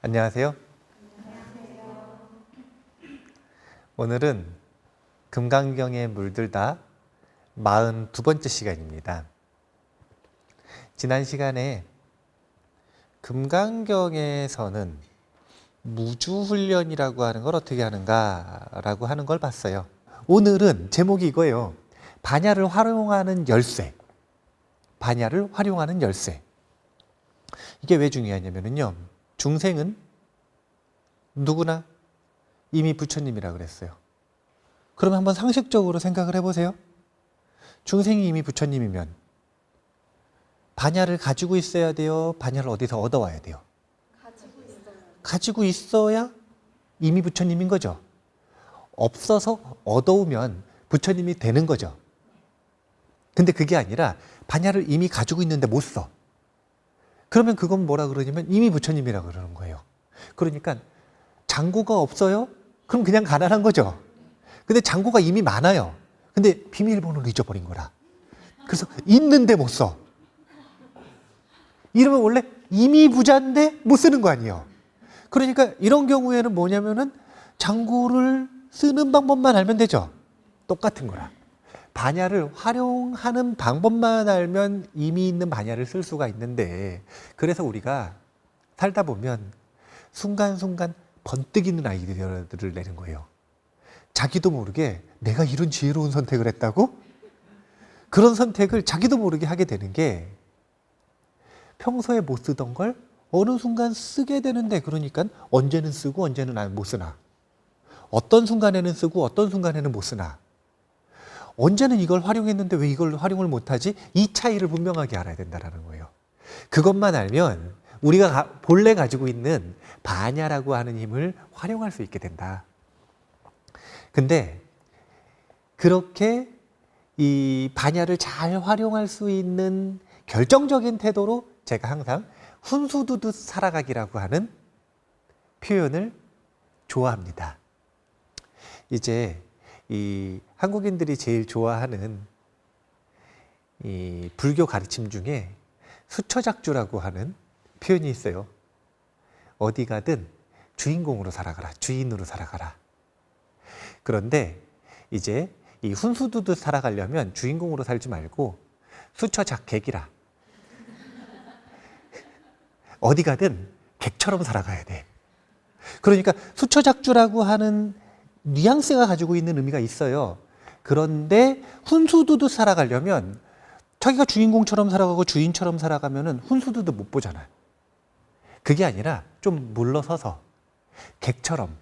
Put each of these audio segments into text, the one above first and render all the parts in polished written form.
안녕하세요. 오늘은 금강경에 물들다 42번째 시간입니다. 지난 시간에 금강경에서는 무주훈련이라고 하는 걸 어떻게 하는가라고 하는 걸 봤어요. 오늘은 제목이 이거예요. 반야를 활용하는 열쇠. 반야를 활용하는 열쇠. 이게 왜 중요하냐면요. 중생은 누구나 이미 부처님이라 그랬어요. 그러면 한번 상식적으로 생각을 해보세요. 중생이 이미 부처님이면 반야를 가지고 있어야 돼요? 반야를 어디서 얻어와야 돼요? 가지고 있어야 이미 부처님인 거죠. 없어서 얻어오면 부처님이 되는 거죠. 근데 그게 아니라 반야를 이미 가지고 있는데 못 써. 그러면 그건 뭐라 그러냐면 이미 부처님이라고 그러는 거예요. 그러니까 잔고가 없어요? 그럼 그냥 가난한 거죠. 근데 잔고가 이미 많아요. 근데 비밀번호를 잊어버린 거라. 그래서 있는데 못 써. 이러면 원래 이미 부자인데 못 쓰는 거 아니에요. 그러니까 이런 경우에는 뭐냐면은 잔고를 쓰는 방법만 알면 되죠. 똑같은 거라. 반야를 활용하는 방법만 알면 이미 있는 반야를 쓸 수가 있는데, 그래서 우리가 살다 보면 순간순간 번뜩이는 아이디어들을 내는 거예요. 자기도 모르게 내가 이런 지혜로운 선택을 했다고? 그런 선택을 자기도 모르게 하게 되는 게 평소에 못 쓰던 걸 어느 순간 쓰게 되는데, 그러니까 언제는 쓰고 언제는 못 쓰나. 어떤 순간에는 쓰고 어떤 순간에는 못 쓰나. 언제는 이걸 활용했는데 왜 이걸 활용을 못하지? 이 차이를 분명하게 알아야 된다는 거예요. 그것만 알면 우리가 본래 가지고 있는 반야라고 하는 힘을 활용할 수 있게 된다. 근데 그렇게 이 반야를 잘 활용할 수 있는 결정적인 태도로 제가 항상 훈수두듯 살아가기라고 하는 표현을 좋아합니다. 이제 이 한국인들이 제일 좋아하는 이 불교 가르침 중에 수처작주라고 하는 표현이 있어요. 어디 가든 주인공으로 살아가라, 주인으로 살아가라. 그런데 이제 이 훈수두듯 살아가려면 주인공으로 살지 말고 수처작객이라. 어디 가든 객처럼 살아가야 돼. 그러니까 수처작주라고 하는 뉘앙스가 가지고 있는 의미가 있어요. 그런데 훈수두듯 살아가려면 자기가 주인공처럼 살아가고 주인처럼 살아가면은 훈수두듯 못 보잖아요. 그게 아니라 좀 물러서서 객처럼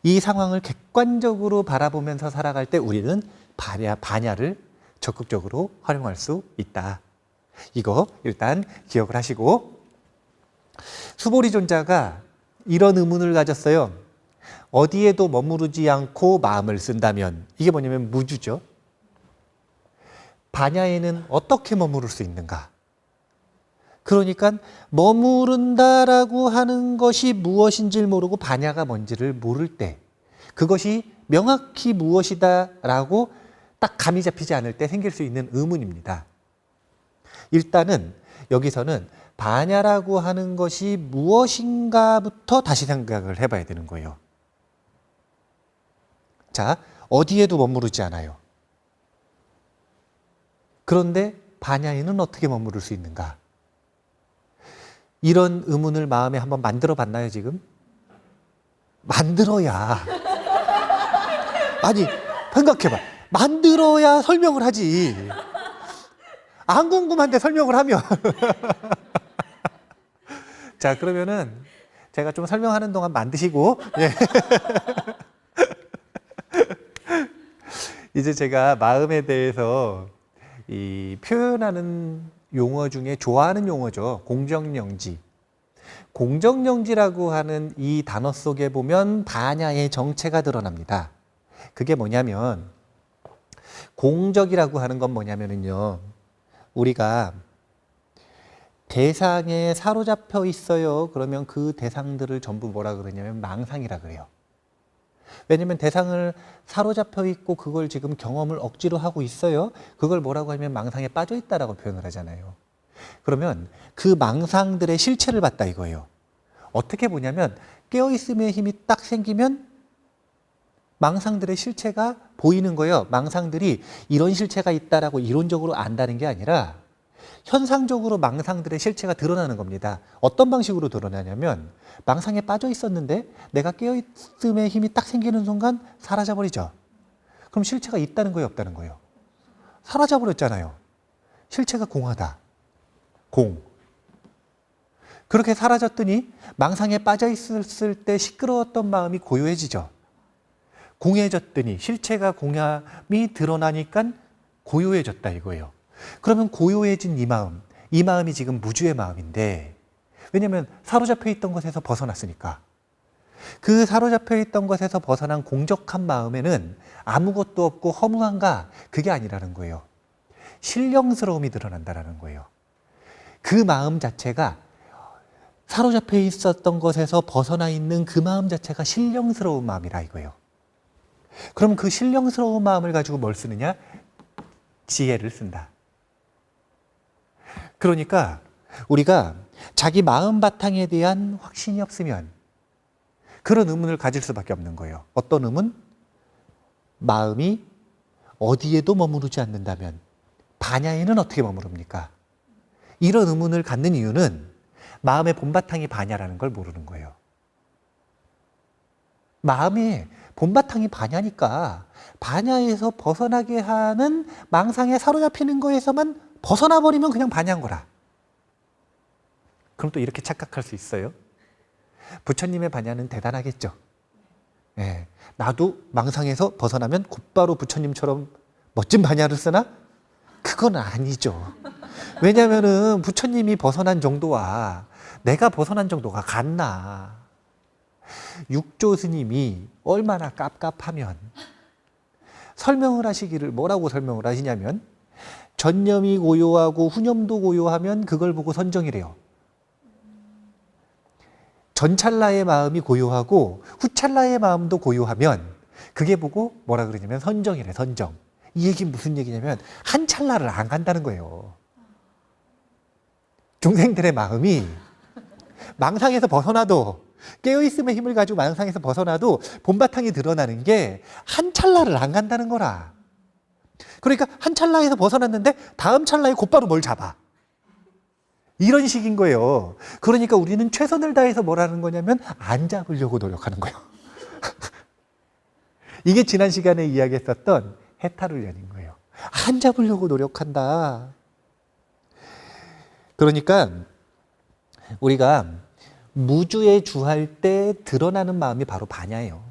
이 상황을 객관적으로 바라보면서 살아갈 때 우리는 반야를 적극적으로 활용할 수 있다. 이거 일단 기억을 하시고, 수보리존자가 이런 의문을 가졌어요. 어디에도 머무르지 않고 마음을 쓴다면, 이게 뭐냐면 무주죠. 반야에는 어떻게 머무를 수 있는가? 그러니까 머무른다라고 하는 것이 무엇인지를 모르고 반야가 뭔지를 모를 때, 그것이 명확히 무엇이다라고 딱 감이 잡히지 않을 때 생길 수 있는 의문입니다. 일단은 여기서는 반야라고 하는 것이 무엇인가부터 다시 생각을 해봐야 되는 거예요. 자, 어디에도 머무르지 않아요. 그런데 반야에는 어떻게 머무를 수 있는가? 이런 의문을 마음에 한번 만들어 봤나요, 지금? 만들어야. 아니, 생각해봐. 만들어야 설명을 하지. 안 궁금한데 설명을 하면. 자, 그러면은 제가 좀 설명하는 동안 만드시고, 예. 이제 제가 마음에 대해서 이 표현하는 용어 중에 좋아하는 용어죠. 공정영지. 공정영지라고 하는 이 단어 속에 보면 반야의 정체가 드러납니다. 그게 뭐냐면, 공적이라고 하는 건 뭐냐면요. 우리가 대상에 사로잡혀 있어요. 그러면 그 대상들을 전부 뭐라 그러냐면 망상이라 그래요. 왜냐면 대상을 사로잡혀 있고 그걸 지금 경험을 억지로 하고 있어요. 그걸 뭐라고 하면 망상에 빠져 있다라고 표현을 하잖아요. 그러면 그 망상들의 실체를 봤다 이거예요. 어떻게 보냐면 깨어있음의 힘이 딱 생기면 망상들의 실체가 보이는 거예요. 망상들이 이런 실체가 있다라고 이론적으로 안다는 게 아니라 현상적으로 망상들의 실체가 드러나는 겁니다. 어떤 방식으로 드러나냐면 망상에 빠져 있었는데 내가 깨어있음의 힘이 딱 생기는 순간 사라져버리죠. 그럼 실체가 있다는 거예요, 없다는 거예요? 사라져버렸잖아요. 실체가 공하다. 공. 그렇게 사라졌더니 망상에 빠져 있었을 때 시끄러웠던 마음이 고요해지죠. 공해졌더니 실체가 공함이 드러나니까 고요해졌다 이거예요. 그러면 고요해진 이 마음이 지금 무주의 마음인데, 왜냐하면 사로잡혀 있던 것에서 벗어났으니까. 그 사로잡혀 있던 것에서 벗어난 공적한 마음에는 아무것도 없고 허무한가? 그게 아니라는 거예요. 신령스러움이 드러난다는 거예요. 그 마음 자체가 사로잡혀 있었던 것에서 벗어나 있는 그 마음 자체가 신령스러운 마음이라 이거예요. 그럼 그 신령스러운 마음을 가지고 뭘 쓰느냐? 지혜를 쓴다. 그러니까 우리가 자기 마음 바탕에 대한 확신이 없으면 그런 의문을 가질 수밖에 없는 거예요. 어떤 의문? 마음이 어디에도 머무르지 않는다면 반야에는 어떻게 머무릅니까? 이런 의문을 갖는 이유는 마음의 본바탕이 반야라는 걸 모르는 거예요. 마음의 본바탕이 반야니까 반야에서 벗어나게 하는 망상에 사로잡히는 거에서만 벗어나 버리면 그냥 반야인 거라. 그럼 또 이렇게 착각할 수 있어요? 부처님의 반야는 대단하겠죠. 예, 나도 망상에서 벗어나면 곧바로 부처님처럼 멋진 반야를 쓰나? 그건 아니죠. 왜냐하면은 부처님이 벗어난 정도와 내가 벗어난 정도가 같나. 육조 스님이 얼마나 깝깝하면 설명을 하시기를 뭐라고 설명을 하시냐면 전념이 고요하고 후념도 고요하면 그걸 보고 선정이래요. 전찰나의 마음이 고요하고 후찰나의 마음도 고요하면 그게 보고 뭐라 그러냐면 선정이래, 선정. 이 얘기 무슨 얘기냐면 한 찰나를 안 간다는 거예요. 중생들의 마음이 망상에서 벗어나도 깨어있음의 힘을 가지고 망상에서 벗어나도 본바탕이 드러나는 게 한 찰나를 안 간다는 거라. 그러니까 한 찰나에서 벗어났는데 다음 찰나에 곧바로 뭘 잡아. 이런 식인 거예요. 그러니까 우리는 최선을 다해서 뭘 하는 거냐면 안 잡으려고 노력하는 거예요. 이게 지난 시간에 이야기했었던 해탈훈련인 거예요. 안 잡으려고 노력한다. 그러니까 우리가 무주에 주할 때 드러나는 마음이 바로 반야예요.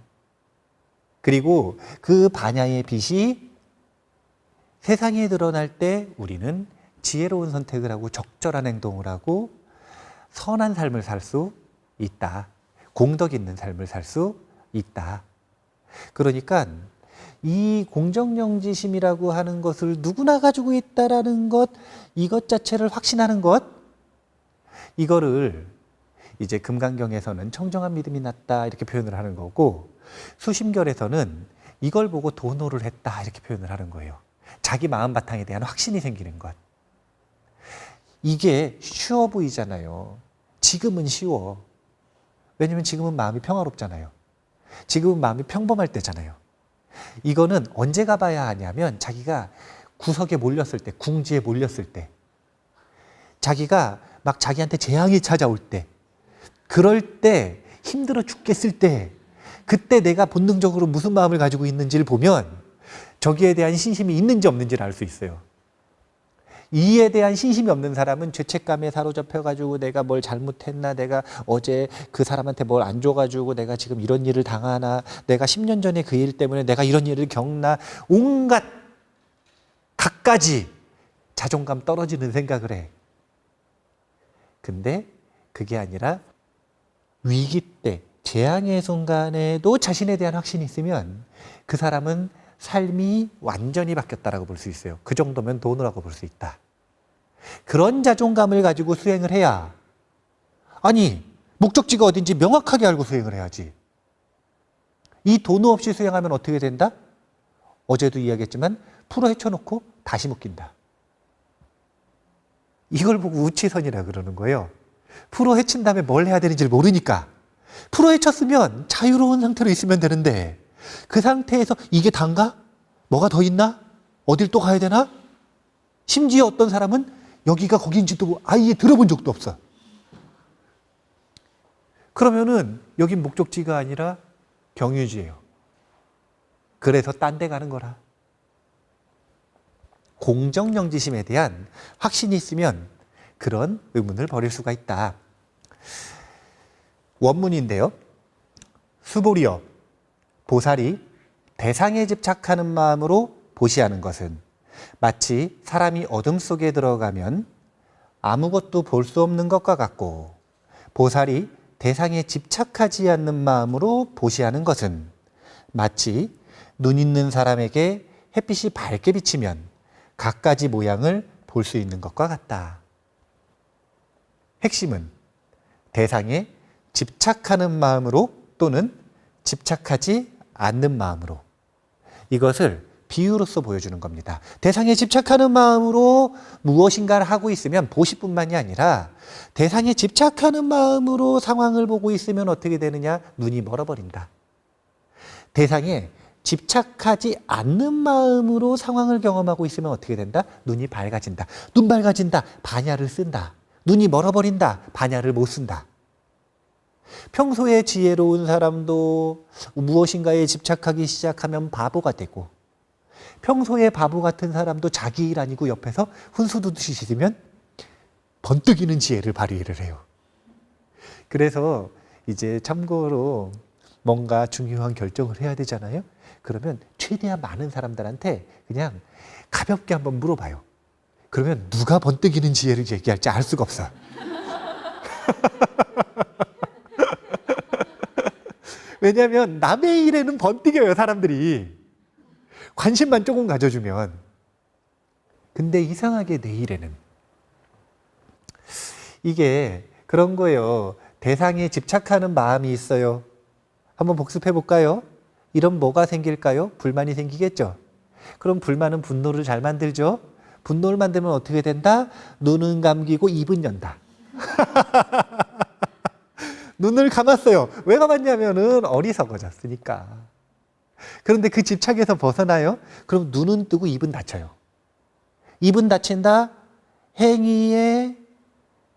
그리고 그 반야의 빛이 세상에 드러날 때 우리는 지혜로운 선택을 하고 적절한 행동을 하고 선한 삶을 살 수 있다. 공덕 있는 삶을 살 수 있다. 그러니까 이 공정영지심이라고 하는 것을 누구나 가지고 있다라는 것, 이것 자체를 확신하는 것, 이거를 이제 금강경에서는 청정한 믿음이 났다 이렇게 표현을 하는 거고, 수심결에서는 이걸 보고 도노를 했다 이렇게 표현을 하는 거예요. 자기 마음 바탕에 대한 확신이 생기는 것. 이게 쉬워 보이잖아요. 지금은 쉬워. 왜냐면 지금은 마음이 평화롭잖아요. 지금은 마음이 평범할 때잖아요. 이거는 언제 가봐야 하냐면 자기가 구석에 몰렸을 때, 궁지에 몰렸을 때, 자기가 막 자기한테 재앙이 찾아올 때, 그럴 때 힘들어 죽겠을 때, 그때 내가 본능적으로 무슨 마음을 가지고 있는지를 보면 저기에 대한 신심이 있는지 없는지를 알 수 있어요. 이에 대한 신심이 없는 사람은 죄책감에 사로잡혀가지고 내가 뭘 잘못했나, 내가 어제 그 사람한테 뭘 안 줘가지고 내가 지금 이런 일을 당하나, 내가 10년 전에 그 일 때문에 내가 이런 일을 겪나, 온갖 갖가지 자존감 떨어지는 생각을 해. 근데 그게 아니라 위기 때, 재앙의 순간에도 자신에 대한 확신이 있으면 그 사람은 삶이 완전히 바뀌었다라고 볼 수 있어요. 그 정도면 도노라고 볼 수 있다. 그런 자존감을 가지고 수행을 해야, 아니 목적지가 어딘지 명확하게 알고 수행을 해야지. 이 도노 없이 수행하면 어떻게 된다? 어제도 이야기했지만 풀어 헤쳐놓고 다시 묶인다. 이걸 보고 우치선이라 그러는 거예요. 풀어 헤친 다음에 뭘 해야 되는지를 모르니까 풀어 헤쳤으면 자유로운 상태로 있으면 되는데 그 상태에서 이게 단가? 뭐가 더 있나? 어딜 또 가야 되나? 심지어 어떤 사람은 여기가 거기인지도 아예 들어본 적도 없어. 그러면은 여긴 목적지가 아니라 경유지예요. 그래서 딴 데 가는 거라. 공정영지심에 대한 확신이 있으면 그런 의문을 버릴 수가 있다. 원문인데요. 수보리여 보살이 대상에 집착하는 마음으로 보시하는 것은 마치 사람이 어둠 속에 들어가면 아무것도 볼 수 없는 것과 같고, 보살이 대상에 집착하지 않는 마음으로 보시하는 것은 마치 눈 있는 사람에게 햇빛이 밝게 비치면 갖가지 모양을 볼 수 있는 것과 같다. 핵심은 대상에 집착하는 마음으로 또는 집착하지 않는 마음으로, 이것을 비유로서 보여주는 겁니다. 대상에 집착하는 마음으로 무엇인가를 하고 있으면 보시뿐만이 아니라 대상에 집착하는 마음으로 상황을 보고 있으면 어떻게 되느냐? 눈이 멀어버린다. 대상에 집착하지 않는 마음으로 상황을 경험하고 있으면 어떻게 된다? 눈이 밝아진다. 눈 밝아진다. 반야를 쓴다. 눈이 멀어버린다. 반야를 못 쓴다. 평소에 지혜로운 사람도 무엇인가에 집착하기 시작하면 바보가 되고, 평소에 바보 같은 사람도 자기 일 아니고 옆에서 훈수두듯이 있으면 번뜩이는 지혜를 발휘를 해요. 그래서 이제 참고로 뭔가 중요한 결정을 해야 되잖아요. 그러면 최대한 많은 사람들한테 그냥 가볍게 한번 물어봐요. 그러면 누가 번뜩이는 지혜를 얘기할지 알 수가 없어. 왜냐하면 남의 일에는 번뜩여요, 사람들이. 관심만 조금 가져주면. 근데 이상하게 내 일에는. 이게 그런 거예요. 대상에 집착하는 마음이 있어요. 한번 복습해 볼까요? 이런 뭐가 생길까요? 불만이 생기겠죠. 그럼 불만은 분노를 잘 만들죠. 분노를 만들면 어떻게 된다? 눈은 감기고 입은 연다. 눈을 감았어요. 왜 감았냐면은 어리석어졌으니까. 그런데 그 집착에서 벗어나요? 그럼 눈은 뜨고 입은 닫혀요. 입은 닫힌다? 행위의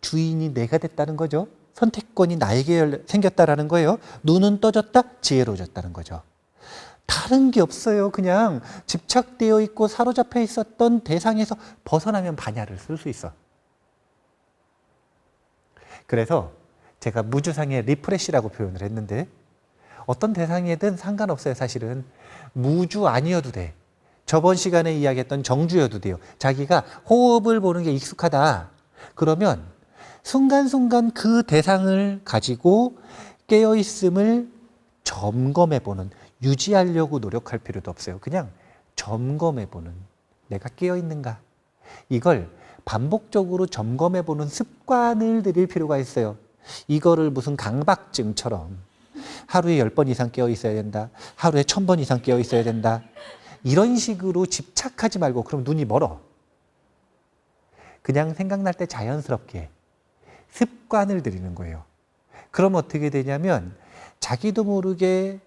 주인이 내가 됐다는 거죠. 선택권이 나에게 생겼다라는 거예요. 눈은 떠졌다? 지혜로워졌다는 거죠. 다른 게 없어요. 그냥 집착되어 있고 사로잡혀 있었던 대상에서 벗어나면 반야를 쓸 수 있어. 그래서 제가 무주상의 리프레시라고 표현을 했는데, 어떤 대상이든 상관없어요. 사실은 무주 아니어도 돼. 저번 시간에 이야기했던 정주여도 돼요. 자기가 호흡을 보는 게 익숙하다. 그러면 순간순간 그 대상을 가지고 깨어있음을 점검해보는, 유지하려고 노력할 필요도 없어요. 그냥 점검해보는, 내가 깨어있는가? 이걸 반복적으로 점검해보는 습관을 들일 필요가 있어요. 이거를 무슨 강박증처럼 하루에 10번 이상 깨어 있어야 된다. 하루에 1000번 이상 깨어 있어야 된다. 이런 식으로 집착하지 말고, 그럼 눈이 멀어. 그냥 생각날 때 자연스럽게 습관을 들이는 거예요. 그럼 어떻게 되냐면 자기도 모르게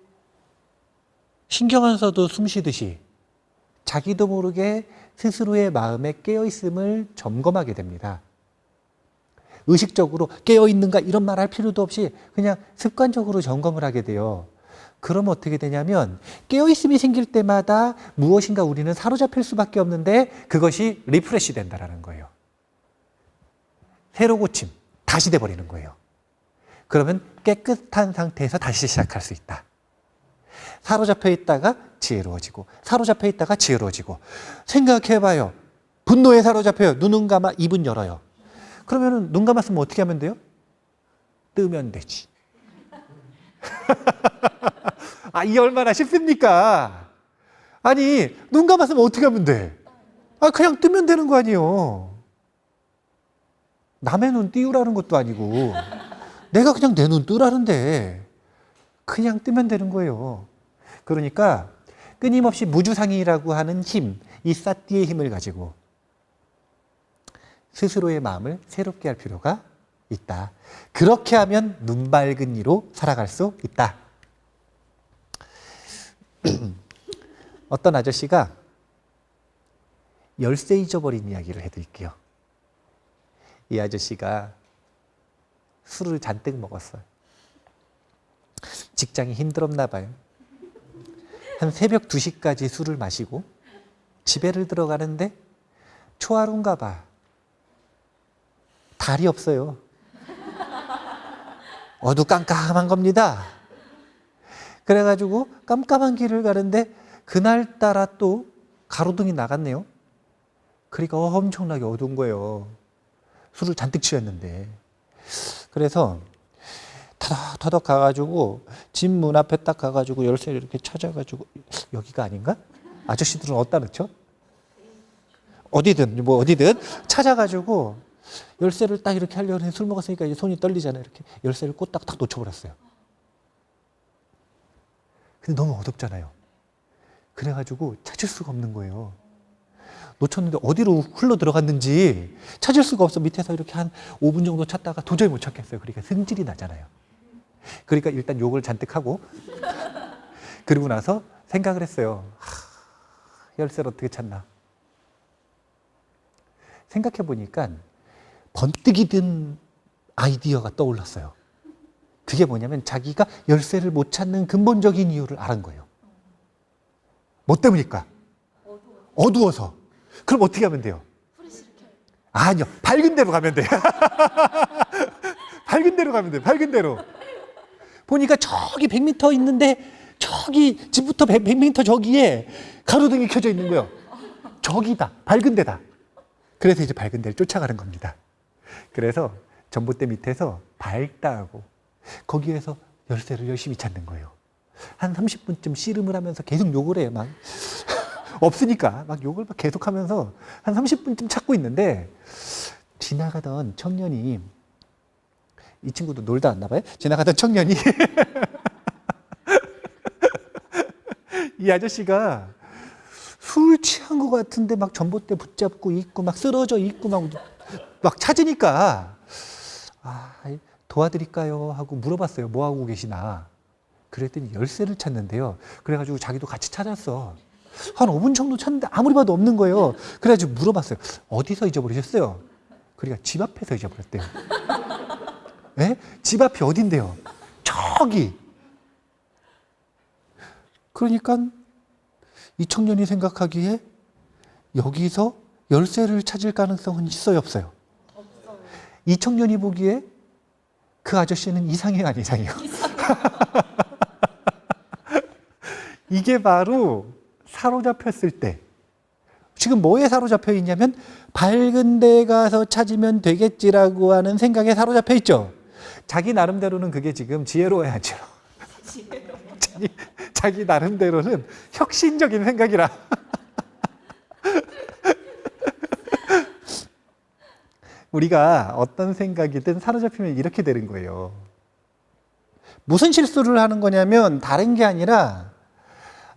신경 안 써도 숨 쉬듯이 자기도 모르게 스스로의 마음에 깨어있음을 점검하게 됩니다. 의식적으로 깨어있는가 이런 말 할 필요도 없이 그냥 습관적으로 점검을 하게 돼요. 그럼 어떻게 되냐면 깨어있음이 생길 때마다 무엇인가 우리는 사로잡힐 수밖에 없는데 그것이 리프레시 된다는 거예요. 새로 고침, 다시 돼버리는 거예요. 그러면 깨끗한 상태에서 다시 시작할 수 있다. 사로잡혀 있다가 지혜로워지고, 사로잡혀 있다가 지혜로워지고. 생각해봐요. 분노에 사로잡혀요. 눈은 감아, 입은 열어요. 그러면 눈 감았으면 어떻게 하면 돼요? 뜨면 되지. 아, 이게 얼마나 쉽습니까? 아니, 눈 감았으면 어떻게 하면 돼? 아, 그냥 뜨면 되는 거 아니에요. 남의 눈 띄우라는 것도 아니고 내가 그냥 내 눈 뜨라는데 그냥 뜨면 되는 거예요. 그러니까 끊임없이 무주상이라고 하는 힘, 이 사띠의 힘을 가지고 스스로의 마음을 새롭게 할 필요가 있다. 그렇게 하면 눈 밝은 이로 살아갈 수 있다. 어떤 아저씨가 열쇠 잊어버린 이야기를 해드릴게요. 이 아저씨가 술을 잔뜩 먹었어요. 직장이 힘들었나 봐요. 한 새벽 2시까지 술을 마시고 집에를 들어가는데 초하루인가 봐. 달이 없어요. 어두깜깜한 겁니다. 그래가지고 깜깜한 길을 가는데 그날따라 또 가로등이 나갔네요. 그러니까 엄청나게 어두운 거예요. 술을 잔뜩 취했는데. 그래서 터덕터덕 가가지고 집 문 앞에 딱 가가지고 열쇠를 이렇게 찾아가지고 여기가 아닌가? 아저씨들은 어디다 넣죠? 어디든 찾아가지고 열쇠를 딱 이렇게 하려고 했는데 술 먹었으니까 이제 손이 떨리잖아요. 이렇게 열쇠를 꽂다가 딱 놓쳐버렸어요. 근데 너무 어둡잖아요. 그래가지고 찾을 수가 없는 거예요. 놓쳤는데 어디로 흘러 들어갔는지 찾을 수가 없어. 밑에서 이렇게 한 5분 정도 찾다가 도저히 못 찾겠어요. 그러니까 승질이 나잖아요. 그러니까 일단 욕을 잔뜩 하고 그러고 나서 생각을 했어요. 열쇠를 어떻게 찾나. 생각해 보니까 번뜩이 든 아이디어가 떠올랐어요. 그게 뭐냐면 자기가 열쇠를 못 찾는 근본적인 이유를 알은 거예요. 뭐 때문일까? 어두워서. 그럼 어떻게 하면 돼요? 아니요. 밝은 데로 가면 돼요. 밝은 데로 가면 돼요. 밝은 데로. 보니까 저기 100m 있는데 저기 집부터 100m 저기에 가로등이 켜져 있는 거예요. 저기다. 밝은 데다. 그래서 이제 밝은 데를 쫓아가는 겁니다. 그래서 전봇대 밑에서 밝다 하고 거기에서 열쇠를 열심히 찾는 거예요. 한 30분쯤 씨름을 하면서 계속 욕을 해요. 막 없으니까 막 욕을 막 계속하면서 한 30분쯤 찾고 있는데 지나가던 청년이, 이 친구도 놀다 왔나 봐요. 지나가던 청년이 이 아저씨가 술 취한 것 같은데 막 전봇대 붙잡고 있고 막 쓰러져 있고 막 찾으니까 도와드릴까요? 하고 물어봤어요. 뭐 하고 계시나? 그랬더니 열쇠를 찾는데요. 그래가지고 자기도 같이 찾았어. 한 5분 정도 찾는데 아무리 봐도 없는 거예요. 그래가지고 물어봤어요. 어디서 잊어버리셨어요? 그러니까 집 앞에서 잊어버렸대요. 네? 집 앞이 어딘데요? 저기. 그러니까 이 청년이 생각하기에 여기서 열쇠를 찾을 가능성은 있어요, 없어요? 없어요. 이 청년이 보기에 그 아저씨는 이상해요, 안 이상해요? 이게 바로 사로잡혔을 때, 지금 뭐에 사로잡혀 있냐면 밝은 데 가서 찾으면 되겠지라고 하는 생각에 사로잡혀 있죠. 자기 나름대로는 그게 지금 지혜로워야죠. 자기 나름대로는 혁신적인 생각이라. 우리가 어떤 생각이든 사로잡히면 이렇게 되는 거예요. 무슨 실수를 하는 거냐면 다른 게 아니라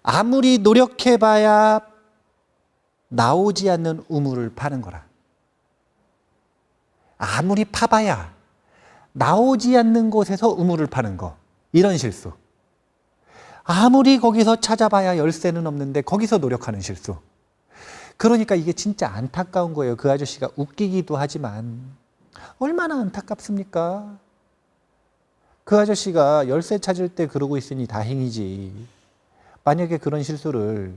아무리 노력해봐야 나오지 않는 우물을 파는 거라. 아무리 파봐야 나오지 않는 곳에서 우물을 파는 거. 이런 실수. 아무리 거기서 찾아봐야 열쇠는 없는데 거기서 노력하는 실수. 그러니까 이게 진짜 안타까운 거예요. 그 아저씨가 웃기기도 하지만 얼마나 안타깝습니까? 그 아저씨가 열쇠 찾을 때 그러고 있으니 다행이지. 만약에 그런 실수를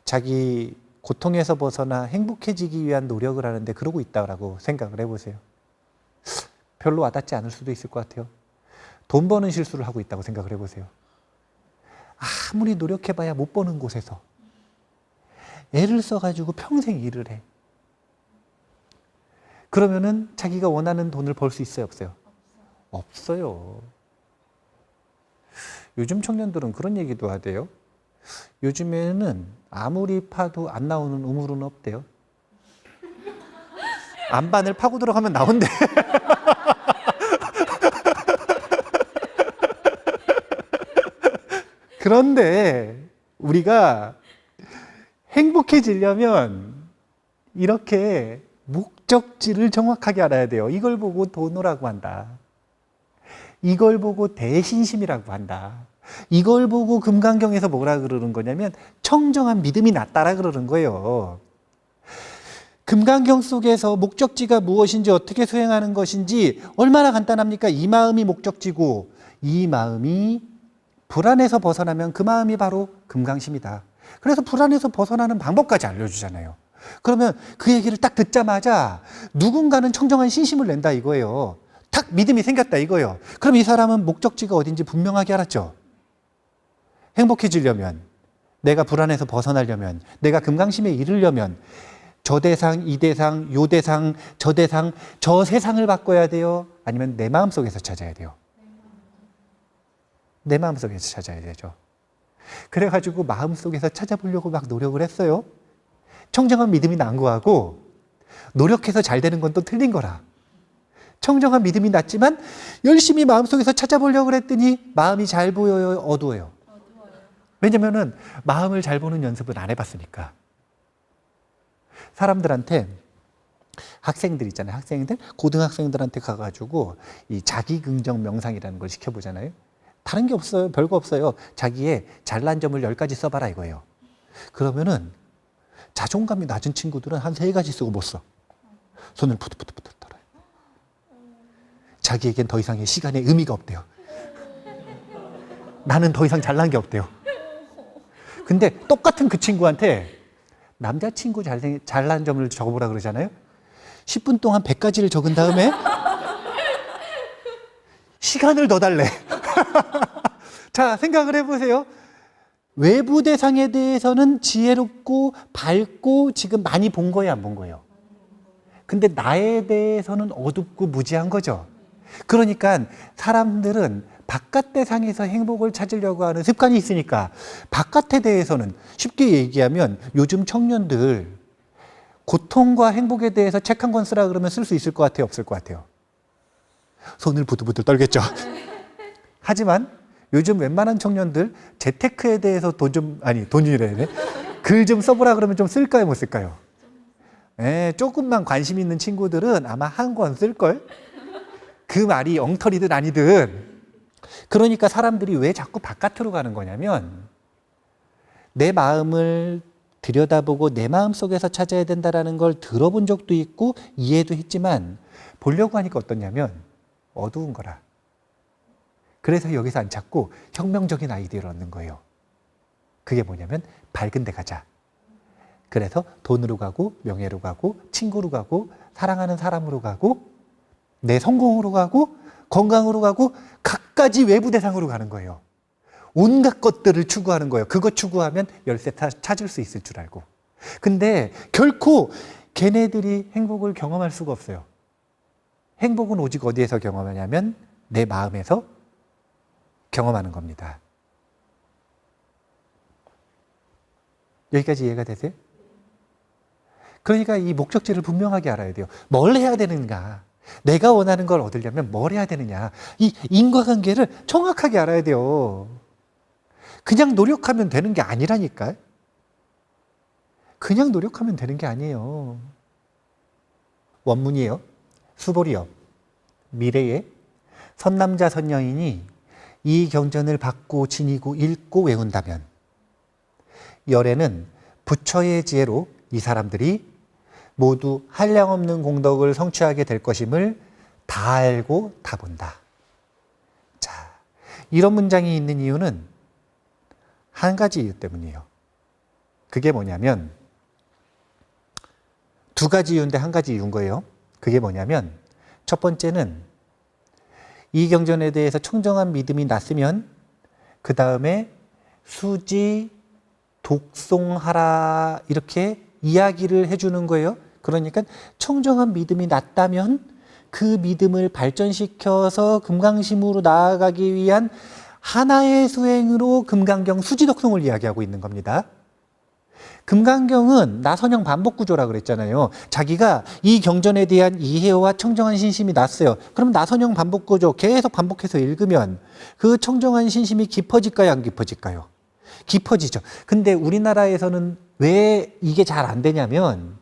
자기 고통에서 벗어나 행복해지기 위한 노력을 하는데 그러고 있다고 생각을 해보세요. 별로 와닿지 않을 수도 있을 것 같아요. 돈 버는 실수를 하고 있다고 생각을 해보세요. 아무리 노력해봐야 못 버는 곳에서 애를 써가지고 평생 일을 해. 그러면은 자기가 원하는 돈을 벌 수 있어요, 없어요? 없어요. 요즘 청년들은 그런 얘기도 하대요. 요즘에는 아무리 파도 안 나오는 우물은 없대요. 안반을 파고 들어가면 나온대. 그런데 우리가 행복해지려면 이렇게 목적지를 정확하게 알아야 돼요. 이걸 보고 도노라고 한다. 이걸 보고 대신심이라고 한다. 이걸 보고 금강경에서 뭐라 그러는 거냐면 청정한 믿음이 낫다라 그러는 거예요. 금강경 속에서 목적지가 무엇인지 어떻게 수행하는 것인지 얼마나 간단합니까? 이 마음이 목적지고 이 마음이 불안에서 벗어나면 그 마음이 바로 금강심이다. 그래서 불안에서 벗어나는 방법까지 알려주잖아요. 그러면 그 얘기를 딱 듣자마자 누군가는 청정한 신심을 낸다 이거예요. 딱 믿음이 생겼다 이거예요. 그럼 이 사람은 목적지가 어딘지 분명하게 알았죠. 행복해지려면, 내가 불안에서 벗어나려면, 내가 금강심에 이르려면 저 대상, 이 대상, 요 대상, 저 대상, 저 세상을 바꿔야 돼요? 아니면 내 마음속에서 찾아야 돼요? 내 마음속에서 찾아야 되죠. 그래가지고 마음속에서 찾아보려고 막 노력을 했어요. 청정한 믿음이 난 거하고 노력해서 잘 되는 건 또 틀린 거라. 청정한 믿음이 났지만 열심히 마음속에서 찾아보려고 했더니 마음이 잘 보여요? 어두워요? 왜냐면은 마음을 잘 보는 연습을 안 해봤으니까. 사람들한테 학생들 있잖아요. 학생들, 고등학생들한테 가가지고 이 자기긍정 명상이라는 걸 시켜보잖아요. 다른 게 없어요. 별거 없어요. 자기의 잘난 점을 10가지 써봐라 이거예요. 그러면은 자존감이 낮은 친구들은 한 3가지 쓰고 못 써. 손을 푸드푸드푸드 떨어요. 자기에겐 더 이상의 시간의 의미가 없대요. 나는 더 이상 잘난 게 없대요. 근데 똑같은 그 친구한테 남자친구 잘난 점을 적어보라 그러잖아요. 10분 동안 100가지를 적은 다음에 시간을 더 달래. 자, 생각을 해보세요. 외부 대상에 대해서는 지혜롭고 밝고 지금 많이 본 거예요, 안 본 거예요? 근데 나에 대해서는 어둡고 무지한 거죠. 그러니까 사람들은 바깥 대상에서 행복을 찾으려고 하는 습관이 있으니까 바깥에 대해서는 쉽게 얘기하면 요즘 청년들 고통과 행복에 대해서 책 한 권 쓰라 그러면 쓸 수 있을 것 같아요? 없을 것 같아요? 손을 부들부들 떨겠죠. 하지만 요즘 웬만한 청년들 재테크에 대해서 돈이래. 글 좀 써보라 그러면 좀 쓸까요? 못 쓸까요? 조금만 관심 있는 친구들은 아마 한 권 쓸걸? 그 말이 엉터리든 아니든. 그러니까 사람들이 왜 자꾸 바깥으로 가는 거냐면 내 마음을 들여다보고 내 마음 속에서 찾아야 된다는 걸 들어본 적도 있고 이해도 했지만 보려고 하니까 어떠냐면 어두운 거라. 그래서 여기서 안 찾고 혁명적인 아이디어를 얻는 거예요. 그게 뭐냐면 밝은 데 가자. 그래서 돈으로 가고 명예로 가고 친구로 가고 사랑하는 사람으로 가고 내 성공으로 가고 건강으로 가고 갖가지 외부 대상으로 가는 거예요. 온갖 것들을 추구하는 거예요. 그거 추구하면 열쇠 찾을 수 있을 줄 알고. 근데 결코 걔네들이 행복을 경험할 수가 없어요. 행복은 오직 어디에서 경험하냐면 내 마음에서 경험하는 겁니다. 여기까지 이해가 되세요? 그러니까 이 목적지를 분명하게 알아야 돼요. 뭘 해야 되는가? 내가 원하는 걸 얻으려면 뭘 해야 되느냐? 이 인과관계를 정확하게 알아야 돼요. 그냥 노력하면 되는 게 아니라니까요. 그냥 노력하면 되는 게 아니에요. 원문이에요. 수보리여. 미래에 선남자 선녀인이 이 경전을 받고 지니고 읽고 외운다면 열에는 부처의 지혜로 이 사람들이 모두 한량없는 공덕을 성취하게 될 것임을 다 알고 다 본다. 자, 이런 문장이 있는 이유는 한 가지 이유 때문이에요. 그게 뭐냐면 2가지 이유인데 한 가지 이유인 거예요. 그게 뭐냐면 첫 번째는 이 경전에 대해서 청정한 믿음이 났으면 그 다음에 수지, 독송하라 이렇게 이야기를 해주는 거예요. 그러니까 청정한 믿음이 났다면 그 믿음을 발전시켜서 금강심으로 나아가기 위한 하나의 수행으로 금강경 수지독송을 이야기하고 있는 겁니다. 금강경은 나선형 반복 구조라 그랬잖아요. 자기가 이 경전에 대한 이해와 청정한 신심이 났어요. 그럼 나선형 반복 구조 계속 반복해서 읽으면 그 청정한 신심이 깊어질까요? 안 깊어질까요? 깊어지죠. 근데 우리나라에서는 왜 이게 잘 안 되냐면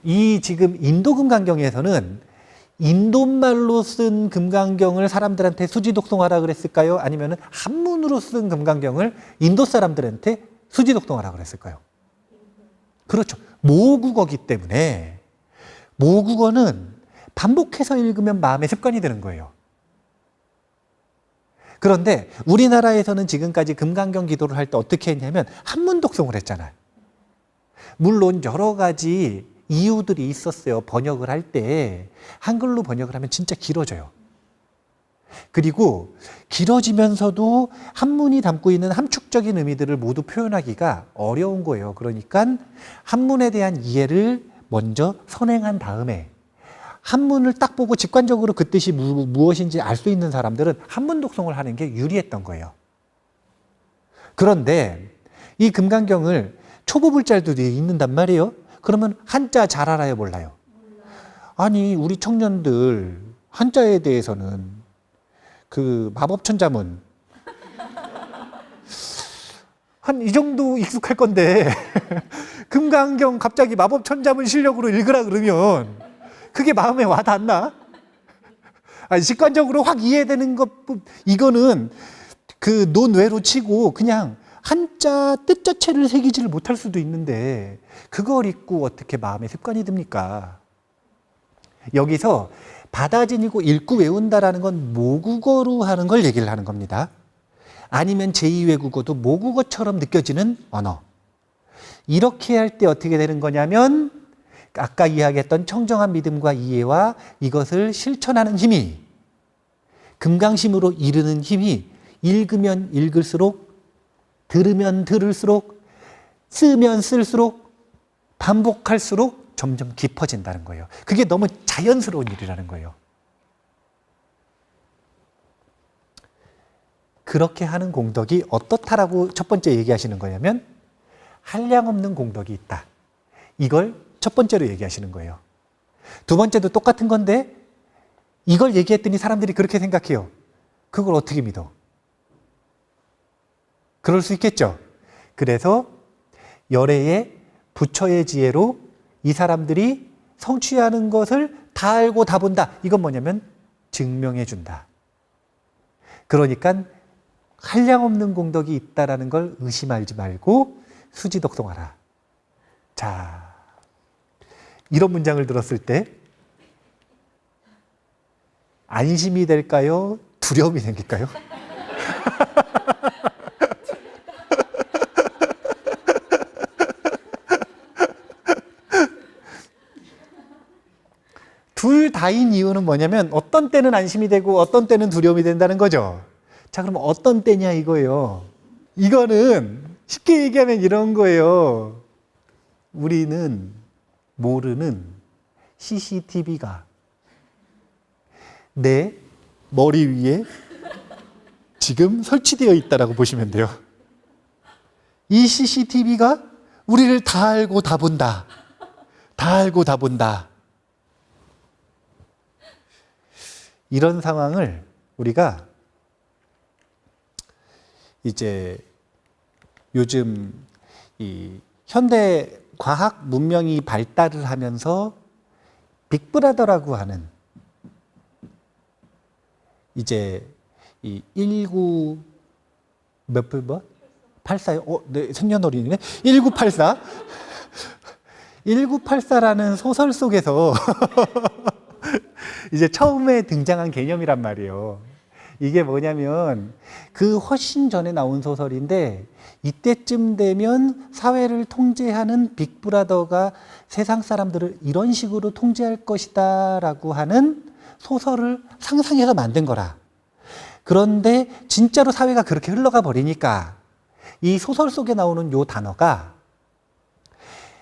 이 지금 인도 금강경에서는 인도말로 쓴 금강경을 사람들한테 수지독송하라 그랬을까요? 아니면 한문으로 쓴 금강경을 인도 사람들한테 수지독송하라 그랬을까요? 그렇죠. 모국어기 때문에 모국어는 반복해서 읽으면 마음의 습관이 되는 거예요. 그런데 우리나라에서는 지금까지 금강경 기도를 할 때 어떻게 했냐면 한문 독송을 했잖아요. 물론 여러 가지 이유들이 있었어요. 번역을 할 때 한글로 번역을 하면 진짜 길어져요. 그리고 길어지면서도 한문이 담고 있는 함축적인 의미들을 모두 표현하기가 어려운 거예요. 그러니까 한문에 대한 이해를 먼저 선행한 다음에 한문을 딱 보고 직관적으로 그 뜻이 무엇인지 알 수 있는 사람들은 한문 독송을 하는 게 유리했던 거예요. 그런데 이 금강경을 초보 불자들이 읽는단 말이에요. 그러면 한자 잘 알아요, 몰라요? 아니, 우리 청년들 한자에 대해서는 그 마법천자문 한 이 정도 익숙할 건데 금강경 갑자기 마법천자문 실력으로 읽으라 그러면 그게 마음에 와 닿나? 아니, 직관적으로 확 이해되는 것, 이거는 그 논외로 치고 그냥 한자 뜻 자체를 새기지를 못할 수도 있는데 그걸 읽고 어떻게 마음에 습관이 듭니까? 여기서 받아지니고 읽고 외운다라는 건 모국어로 하는 걸 얘기를 하는 겁니다. 아니면 제2외국어도 모국어처럼 느껴지는 언어. 이렇게 할 때 어떻게 되는 거냐면 아까 이야기했던 청정한 믿음과 이해와 이것을 실천하는 힘이 금강심으로 이르는 힘이 읽으면 읽을수록 들으면 들을수록 쓰면 쓸수록 반복할수록 점점 깊어진다는 거예요. 그게 너무 자연스러운 일이라는 거예요. 그렇게 하는 공덕이 어떻다라고 첫 번째 얘기하시는 거냐면 한량없는 공덕이 있다. 이걸 첫 번째로 얘기하시는 거예요. 두 번째도 똑같은 건데 이걸 얘기했더니 사람들이 그렇게 생각해요. 그걸 어떻게 믿어? 그럴 수 있겠죠. 그래서 열애의 부처의 지혜로 이 사람들이 성취하는 것을 다 알고 다 본다. 이건 뭐냐면 증명해 준다. 그러니까 한량없는 공덕이 있다라는 걸 의심하지 말고 수지독송하라. 자, 이런 문장을 들었을 때 안심이 될까요? 두려움이 생길까요? 둘 다인 이유는 뭐냐면 어떤 때는 안심이 되고 어떤 때는 두려움이 된다는 거죠. 자, 그럼 어떤 때냐 이거예요. 이거는 쉽게 얘기하면 이런 거예요. 우리는 모르는 CCTV가 내 머리 위에 지금 설치되어 있다라고 보시면 돼요. 이 CCTV가 우리를 다 알고 다 본다. 다 알고 다 본다. 이런 상황을 우리가 이제 요즘 이 현대 과학 문명이 발달을 하면서 빅브라더라고 하는 이제 이 19 몇 분 뭐? 84요? 네, 생년월일이네. 1984. 1984라는 소설 속에서 이제 처음에 등장한 개념이란 말이에요. 이게 뭐냐면 그 훨씬 전에 나온 소설인데 이때쯤 되면 사회를 통제하는 빅브라더가 세상 사람들을 이런 식으로 통제할 것이다 라고 하는 소설을 상상해서 만든 거라. 그런데 진짜로 사회가 그렇게 흘러가 버리니까 이 소설 속에 나오는 요 단어가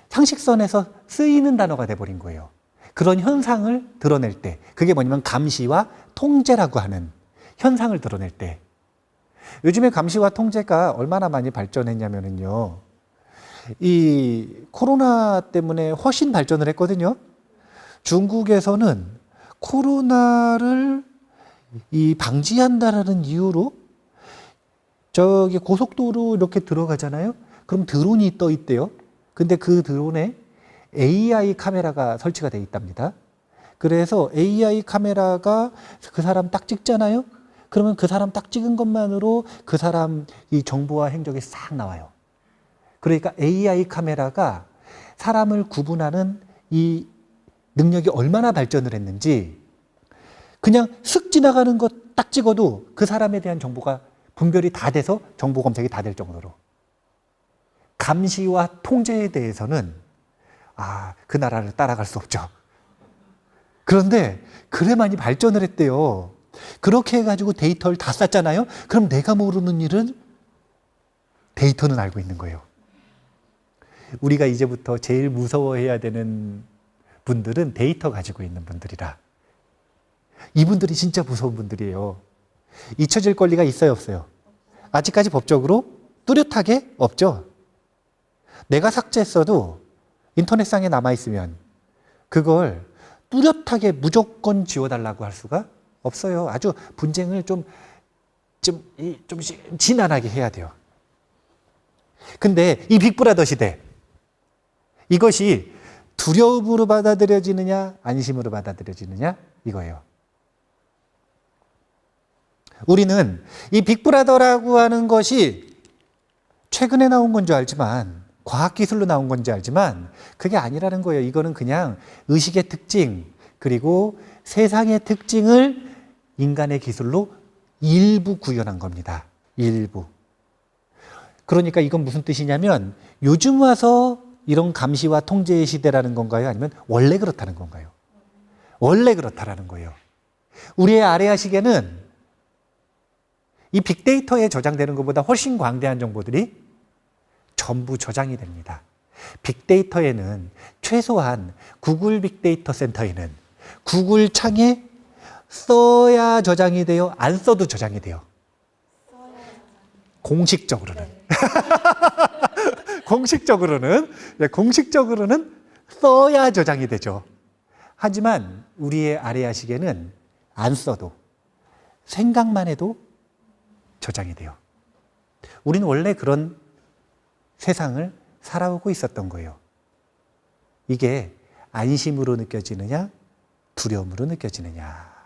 상식선에서 쓰이는 단어가 돼버린 거예요. 그런 현상을 드러낼 때, 그게 뭐냐면 감시와 통제라고 하는 현상을 드러낼 때, 요즘에 감시와 통제가 얼마나 많이 발전했냐면요, 이 코로나 때문에 훨씬 발전을 했거든요. 중국에서는 코로나를 이 방지한다라는 이유로 저기 고속도로 이렇게 들어가잖아요. 그럼 드론이 떠 있대요. 근데 그 드론에 AI 카메라가 설치가 되어 있답니다. 그래서 AI 카메라가 그 사람 딱 찍잖아요. 그러면 그 사람 딱 찍은 것만으로 그 사람 이 정보와 행적이 싹 나와요. 그러니까 AI 카메라가 사람을 구분하는 이 능력이 얼마나 발전을 했는지 그냥 슥 지나가는 것 딱 찍어도 그 사람에 대한 정보가 분별이 다 돼서 정보 검색이 다 될 정도로 감시와 통제에 대해서는 그 나라를 따라갈 수 없죠. 그런데 그래 많이 발전을 했대요. 그렇게 해가지고 데이터를 다 쌌잖아요. 그럼 내가 모르는 일은 데이터는 알고 있는 거예요. 우리가 이제부터 제일 무서워해야 되는 분들은 데이터 가지고 있는 분들이라. 이분들이 진짜 무서운 분들이에요. 잊혀질 권리가 있어요, 없어요? 아직까지 법적으로 뚜렷하게 없죠. 내가 삭제했어도 인터넷상에 남아있으면 그걸 뚜렷하게 무조건 지워달라고 할 수가 없어요. 아주 분쟁을 좀 진한하게 해야 돼요. 근데 이 빅브라더 시대, 이것이 두려움으로 받아들여지느냐 안심으로 받아들여지느냐 이거예요. 우리는 이 빅브라더라고 하는 것이 최근에 나온 건 줄 알지만, 과학기술로 나온 건지 알지만 그게 아니라는 거예요. 이거는 그냥 의식의 특징, 그리고 세상의 특징을 인간의 기술로 일부 구현한 겁니다. 일부. 그러니까 이건 무슨 뜻이냐면 요즘 와서 이런 감시와 통제의 시대라는 건가요? 아니면 원래 그렇다는 건가요? 원래 그렇다라는 거예요. 우리의 아레아 시계는 이 빅데이터에 저장되는 것보다 훨씬 광대한 정보들이 전부 저장이 됩니다. 빅데이터에는 최소한 구글 빅데이터 센터에는 구글 창에 써야 저장이 돼요? 안 써도 저장이 돼요? 공식적으로는. 공식적으로는 써야 저장이 되죠. 하지만 우리의 아레아 시계는 안 써도 생각만 해도 저장이 돼요. 우리는 원래 그런 세상을 살아오고 있었던 거예요. 이게 안심으로 느껴지느냐, 두려움으로 느껴지느냐.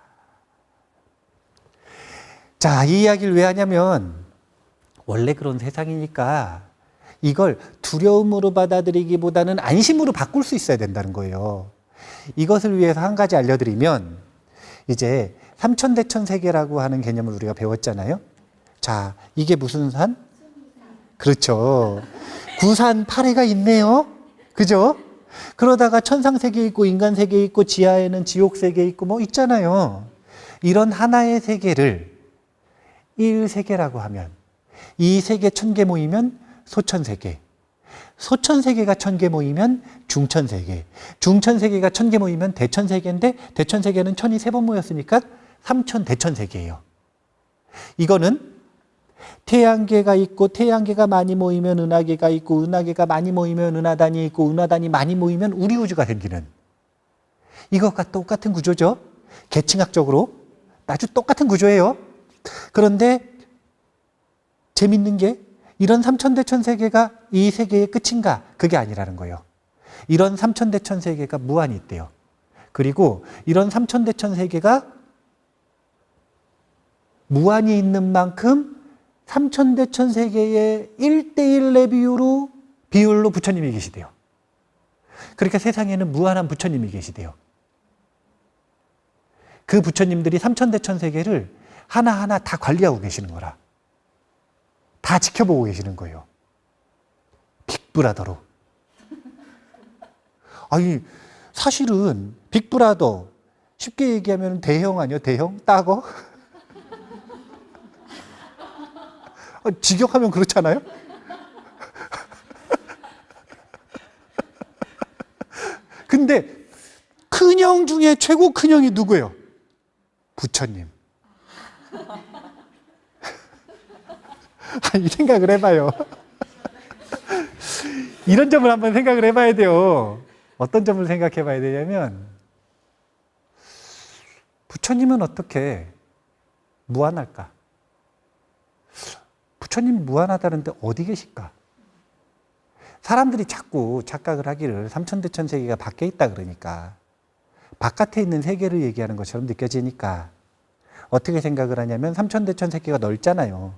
자, 이 이야기를 왜 하냐면 원래 그런 세상이니까 이걸 두려움으로 받아들이기보다는 안심으로 바꿀 수 있어야 된다는 거예요. 이것을 위해서 한 가지 알려드리면, 이제 삼천대천 세계라고 하는 개념을 우리가 배웠잖아요. 자, 이게 무슨 산? 그렇죠. 구산 8회가 있네요. 그죠? 그러다가 천상세계 있고 인간세계 있고 지하에는 지옥세계 있고 뭐 있잖아요. 이런 하나의 세계를 1세계라고 하면, 이 세계 1000개 모이면 소천세계, 소천세계가 1000개 모이면 중천세계, 중천세계가 1000개 모이면 대천세계인데 대천세계는 1000이 3번 모였으니까 삼천대천세계예요. 이거는 태양계가 있고 태양계가 많이 모이면 은하계가 있고 은하계가 많이 모이면 은하단이 있고 은하단이 많이 모이면 우리 우주가 생기는, 이것과 똑같은 구조죠. 계층학적으로 아주 똑같은 구조예요. 그런데 재밌는 게 이런 삼천대천 세계가 이 세계의 끝인가? 그게 아니라는 거예요. 이런 삼천대천 세계가 무한히 있대요. 그리고 이런 삼천대천 세계가 무한히 있는 만큼 삼천대천 세계의 1:1의 비율로 부처님이 계시대요. 그러니까 세상에는 무한한 부처님이 계시대요. 그 부처님들이 삼천대천 세계를 하나하나 다 관리하고 계시는 거라. 다 지켜보고 계시는 거예요. 빅브라더로. 아니, 사실은 빅브라더, 쉽게 얘기하면 대형 아니요? 대형? 따거? 직역하면 그렇잖아요? 근데 큰형 중에 최고 큰형이 누구예요? 부처님. 이 생각을 해봐요. 이런 점을 한번 생각을 해봐야 돼요. 어떤 점을 생각해 봐야 되냐면, 부처님은 어떻게 무한할까? 부처님 무한하다는데 어디 계실까? 사람들이 자꾸 착각을 하기를 삼천대천 세계가 밖에 있다 그러니까 바깥에 있는 세계를 얘기하는 것처럼 느껴지니까 어떻게 생각을 하냐면 삼천대천 세계가 넓잖아요.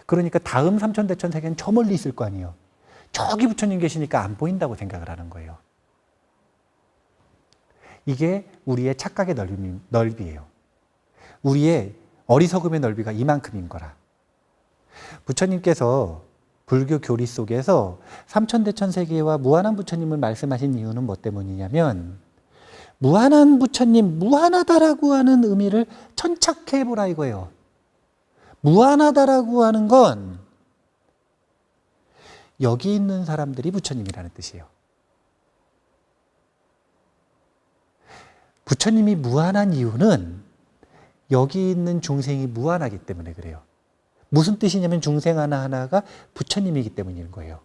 그러니까 다음 삼천대천 세계는 저 멀리 있을 거 아니에요. 저기 부처님 계시니까 안 보인다고 생각을 하는 거예요. 이게 우리의 착각의 넓이에요. 우리의 어리석음의 넓이가 이만큼인 거라. 부처님께서 불교 교리 속에서 삼천대천 세계와 무한한 부처님을 말씀하신 이유는 뭐 때문이냐면 무한한 부처님, 무한하다라고 하는 의미를 천착해보라 이거예요. 무한하다라고 하는 건 여기 있는 사람들이 부처님이라는 뜻이에요. 부처님이 무한한 이유는 여기 있는 중생이 무한하기 때문에 그래요. 무슨 뜻이냐면 중생 하나하나가 부처님이기 때문인 거예요.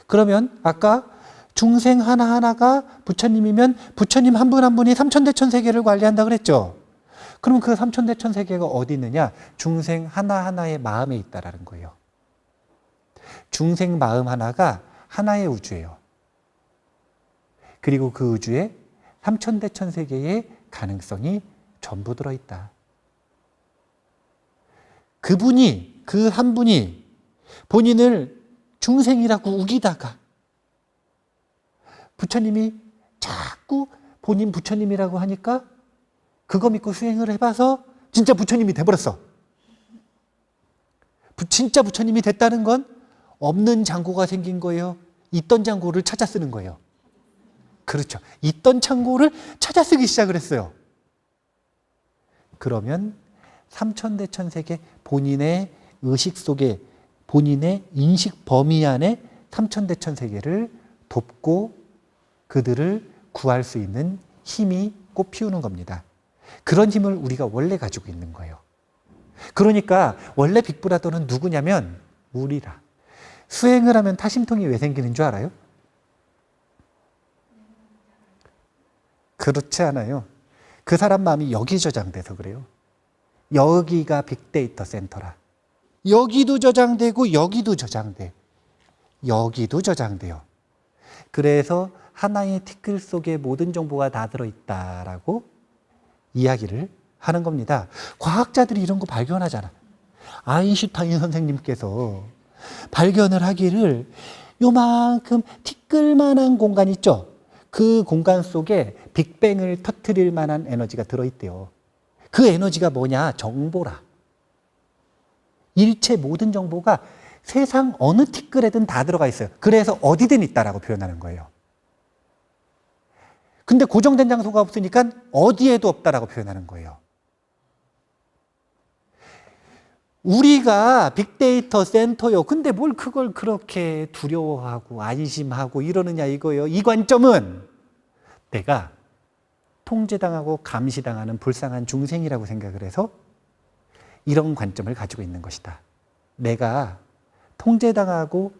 그러면 아까 중생 하나하나가 부처님이면 부처님 한 분 한 분이 삼천대천 세계를 관리한다 그랬죠. 그럼 그 삼천대천 세계가 어디 있느냐? 중생 하나하나의 마음에 있다라는 거예요. 중생 마음 하나가 하나의 우주예요. 그리고 그 우주에 삼천대천 세계의 가능성이 전부 들어있다. 그분이, 그 한 분이 본인을 중생이라고 우기다가 부처님이 자꾸 본인 부처님이라고 하니까 그거 믿고 수행을 해봐서 진짜 부처님이 돼버렸어. 진짜 부처님이 됐다는 건 없는 창고가 생긴 거예요. 있던 창고를 찾아 쓰는 거예요. 그렇죠. 있던 창고를 찾아 쓰기 시작을 했어요. 그러면 삼천대천 세계 본인의 의식 속에 본인의 인식 범위 안에 삼천대천 세계를 돕고 그들을 구할 수 있는 힘이 꽃피우는 겁니다. 그런 힘을 우리가 원래 가지고 있는 거예요. 그러니까 원래 빅브라더는 누구냐면 우리라. 수행을 하면 타심통이 왜 생기는 줄 알아요? 그렇지 않아요. 그 사람 마음이 여기 저장돼서 그래요. 여기가 빅데이터 센터라. 여기도 저장되고 여기도 저장돼. 여기도 저장돼요. 그래서 하나의 티끌 속에 모든 정보가 다 들어있다라고 이야기를 하는 겁니다. 과학자들이 이런 거 발견하잖아. 아인슈타인 선생님께서 발견을 하기를 요만큼 티끌만한 공간 있죠? 그 공간 속에 빅뱅을 터뜨릴 만한 에너지가 들어있대요. 그 에너지가 뭐냐? 정보라. 일체 모든 정보가 세상 어느 티끌에든 다 들어가 있어요. 그래서 어디든 있다라고 표현하는 거예요. 근데 고정된 장소가 없으니까 어디에도 없다라고 표현하는 거예요. 우리가 빅데이터 센터요. 근데 뭘 그걸 그렇게 두려워하고 안심하고 이러느냐 이거예요. 이 관점은 내가 통제당하고 감시당하는 불쌍한 중생이라고 생각을 해서 이런 관점을 가지고 있는 것이다. 내가 통제당하고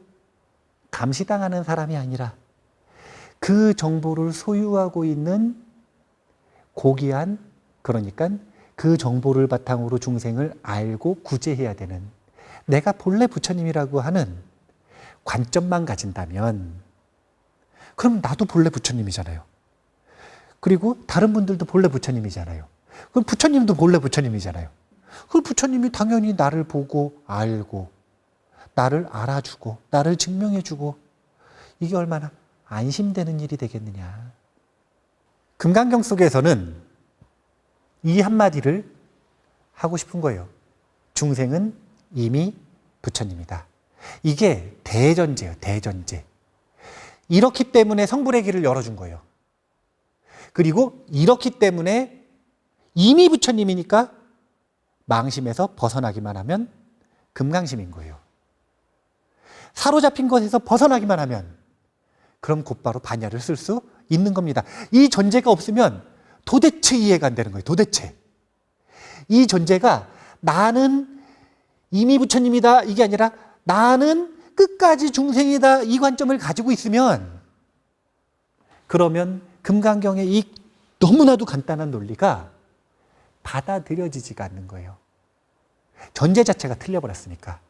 감시당하는 사람이 아니라 그 정보를 소유하고 있는 고귀한, 그러니까 그 정보를 바탕으로 중생을 알고 구제해야 되는 내가 본래 부처님이라고 하는 관점만 가진다면 그럼 나도 본래 부처님이잖아요. 그리고 다른 분들도 본래 부처님이잖아요. 그럼 부처님도 본래 부처님이잖아요. 그 부처님이 당연히 나를 보고 알고 나를 알아주고 나를 증명해주고 이게 얼마나 안심되는 일이 되겠느냐. 금강경 속에서는 이 한마디를 하고 싶은 거예요. 중생은 이미 부처님이다. 이게 대전제예요. 대전제. 이렇기 때문에 성불의 길을 열어준 거예요. 그리고 이렇기 때문에 이미 부처님이니까 망심에서 벗어나기만 하면 금강심인 거예요. 사로잡힌 것에서 벗어나기만 하면 그럼 곧바로 반야를 쓸 수 있는 겁니다. 이 전제가 없으면 도대체 이해가 안 되는 거예요. 도대체. 이 전제가 나는 이미 부처님이다 이게 아니라 나는 끝까지 중생이다 이 관점을 가지고 있으면 그러면 금강경의 이 너무나도 간단한 논리가 받아들여지지가 않는 거예요. 전제 자체가 틀려버렸으니까.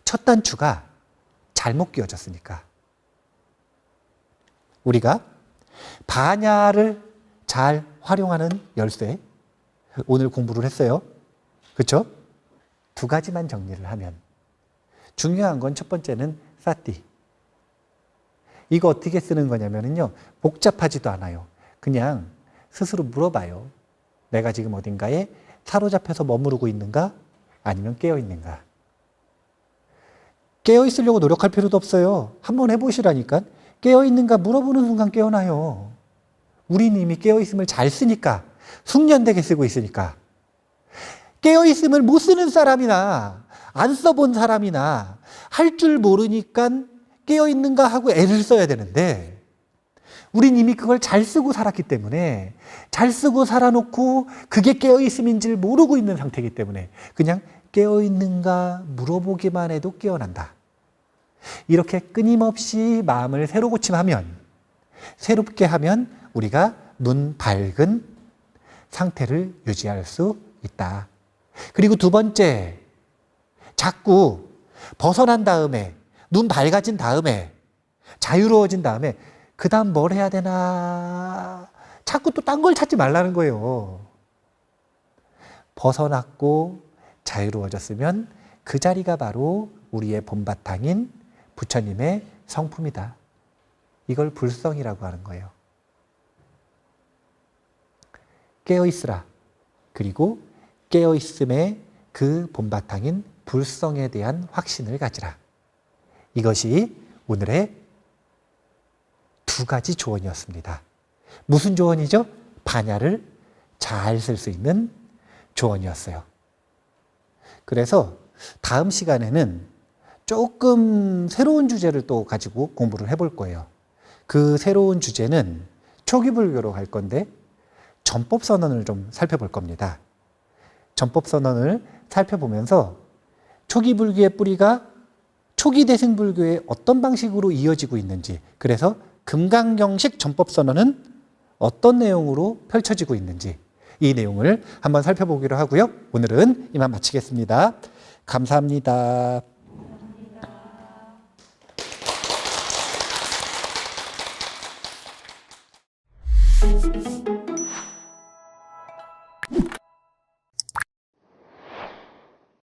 첫 단추가 잘못 끼워졌으니까. 우리가 반야를 잘 활용하는 열쇠, 오늘 공부를 했어요. 그렇죠? 두 가지만 정리를 하면 중요한 건 첫 번째는 사띠. 이거 어떻게 쓰는 거냐면요, 복잡하지도 않아요. 그냥 스스로 물어봐요. 내가 지금 어딘가에 사로잡혀서 머무르고 있는가? 아니면 깨어 있는가? 깨어 있으려고 노력할 필요도 없어요. 한번 해보시라니까. 깨어 있는가 물어보는 순간 깨어나요. 우리는 이미 깨어 있음을 잘 쓰니까, 숙련되게 쓰고 있으니까. 깨어 있음을 못 쓰는 사람이나 안 써본 사람이나 할 줄 모르니까 깨어 있는가 하고 애를 써야 되는데, 우린 이미 그걸 잘 쓰고 살았기 때문에, 잘 쓰고 살아놓고 그게 깨어있음인지를 모르고 있는 상태이기 때문에 그냥 깨어있는가 물어보기만 해도 깨어난다. 이렇게 끊임없이 마음을 새로 고침하면, 새롭게 하면 우리가 눈 밝은 상태를 유지할 수 있다. 그리고 두 번째, 자꾸 벗어난 다음에, 눈 밝아진 다음에, 자유로워진 다음에 그 다음 뭘 해야 되나, 자꾸 또 딴 걸 찾지 말라는 거예요. 벗어났고 자유로워졌으면 그 자리가 바로 우리의 본바탕인 부처님의 성품이다. 이걸 불성이라고 하는 거예요. 깨어있으라. 그리고 깨어있음의 그 본바탕인 불성에 대한 확신을 가지라. 이것이 오늘의 두 가지 조언이었습니다. 무슨 조언이죠? 반야를 잘 쓸 수 있는 조언이었어요. 그래서 다음 시간에는 조금 새로운 주제를 또 가지고 공부를 해볼 거예요. 그 새로운 주제는 초기불교로 갈 건데, 전법선언을 좀 살펴볼 겁니다. 전법선언을 살펴보면서 초기불교의 뿌리가 초기대승불교의 어떤 방식으로 이어지고 있는지, 그래서 금강경식 전법선언은 어떤 내용으로 펼쳐지고 있는지, 이 내용을 한번 살펴보기로 하고요. 오늘은 이만 마치겠습니다. 감사합니다. 감사합니다.